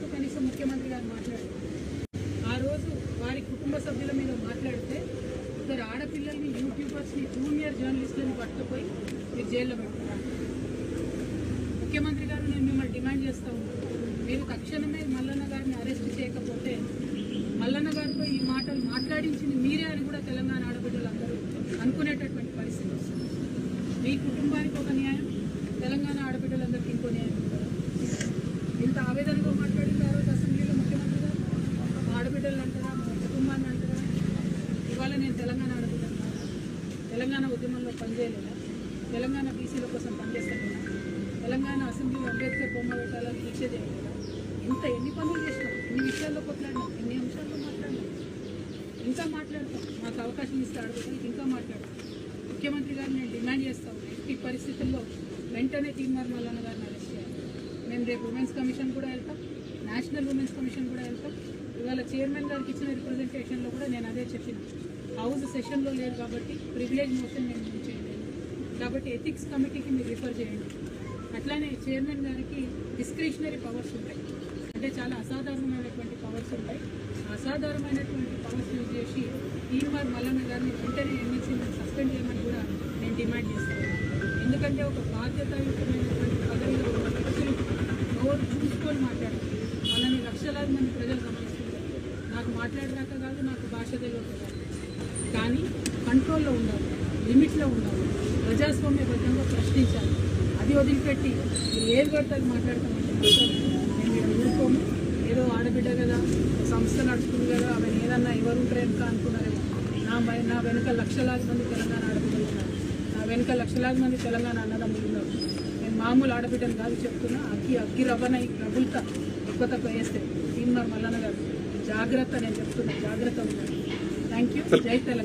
వరకు కనీసం ముఖ్యమంత్రి గారు మాట్లాడారు. ఆ రోజు వారి కుటుంబ సభ్యుల మీద మాట్లాడితే ఇద్దరు ఆడపిల్లల్ని, యూట్యూబర్స్ని, జూనియర్ జర్నలిస్టులని పట్టుకుపోయి మీరు జైల్లో పెడుతున్నారు. ముఖ్యమంత్రి గారు నేను మిమ్మల్ని డిమాండ్ చేస్తూ ఉన్నాను, మీరు తక్షణమే మల్లన్న గారిని అరెస్ట్ చేయకపోతే మల్లన్న గారితో ఈ మాటలు మాట్లాడించింది మీరే అని కూడా తెలంగాణ ఆడబిడ్డలందరూ అనుకునేటటువంటి పరిస్థితి వస్తుంది. మీ కుటుంబానికి ఒక న్యాయం, తెలంగాణ ఆడబిడ్డలందరికీ ఇంకో న్యాయం. ఇంత ఆవేదనగా మాట్లాడింది ఆ రోజు అసెంబ్లీలో ముఖ్యమంత్రి గారు. ఆడబిడ్డలు అంటారా, మా కుటుంబాన్ని అంటారా? ఇవాళ నేను తెలంగాణ ఆడబిడ్డలు, తెలంగాణ ఉద్యమంలో పనిచేయలేదా? తెలంగాణ బీసీల కోసం పనిచేస్తాను. తెలంగాణ అసెంబ్లీలో అంబేద్కర్ బొమ్మ పెట్టాలని దీక్ష చేయలేదా? ఎన్ని పనులు చేసినాం, ఎన్ని విషయాల్లో కొట్లాడినాం, ఎన్ని అంశాల్లో మాట్లాడినాం. ఇంకా మాట్లాడతాం, మాకు అవకాశం ఇస్తే ఆడబిడ్డలకి ఇంకా మాట్లాడతాం. ముఖ్యమంత్రి గారు నేను డిమాండ్ చేస్తాను, ఈ పరిస్థితుల్లో వెంటనే తీన్మార్ మల్లన్న గారిని అరెస్ట్ చేయాలి. మేము రేపు ఉమెన్స్ కమిషన్ కూడా వెళ్తాం, నేషనల్ ఉమెన్స్ కమిషన్ కూడా వెళ్తాం. ఇవాళ చైర్మన్ గారికి ఇచ్చిన రిప్రజెంటేషన్లో కూడా నేను అదే చెప్పిన, హౌస్ సెషన్లో లేదు కాబట్టి ప్రివిలేజ్ మోషన్ నేను చేయలేదు కాబట్టి ఎథిక్స్ కమిటీకి మీరు రిఫర్ చేయండి. అట్లానే చైర్మన్ గారికి డిస్క్రిషనరీ పవర్స్ ఉంటాయి, అంటే చాలా అసాధారణమైనటువంటి పవర్స్ ఉంటాయి. అసాధారణమైనటువంటి పవర్స్ యూజ్ చేసి తీన్మార్ మల్లన్న గారిని వెంటనే ఎమ్మెల్సీ సస్పెండ్ చేయమని కూడా నేను డిమాండ్ చేస్తాను. ఎందుకంటే ఒక బాధ్యతాయుతమైనటువంటి పదవిలో ఉన్న వ్యక్తులు ఎవరు చూసుకొని మాట్లాడారు. వాళ్ళని లక్షలాది మంది ప్రజలు గమనిస్తున్నారు. నాకు మాట్లాడరాక కాదు, నాకు భాష తెలియక కాదు, కానీ కంట్రోల్లో ఉండాలి, లిమిట్లో ఉండాలి, ప్రజాస్వామ్యబద్ధంగా ప్రశ్నించాలి. అది వదిలిపెట్టి మీరు ఏది పడితే మాట్లాడతామంటే మేము ఊరుకోము. ఏదో ఆడబిడ్డ కదా, సంస్థ నడుస్తుంది కదా, ఆమె ఏదన్నా ఎవరు ఉంటారేంక అనుకున్నారేమో. నా వెనుక లక్షలాది మంది తెలంగాణ ఆడబిడ్డలు ఉన్నారు, నా వెనుక లక్షలాది మంది తెలంగాణ అన్నదమ్ములు ఉన్నారు. నేను మామూలు ఆడబిడ్డను కాదు చెప్తున్నా. అగ్గి రవ్వనై ప్రభుత్వ ఎక్కువ తక్కువ వేస్తే తీన్మార్ మల్లన్న గారు జాగ్రత్త, నేను చెప్తున్నా, జాగ్రత్త. Thank you. జై తెలంగాణ.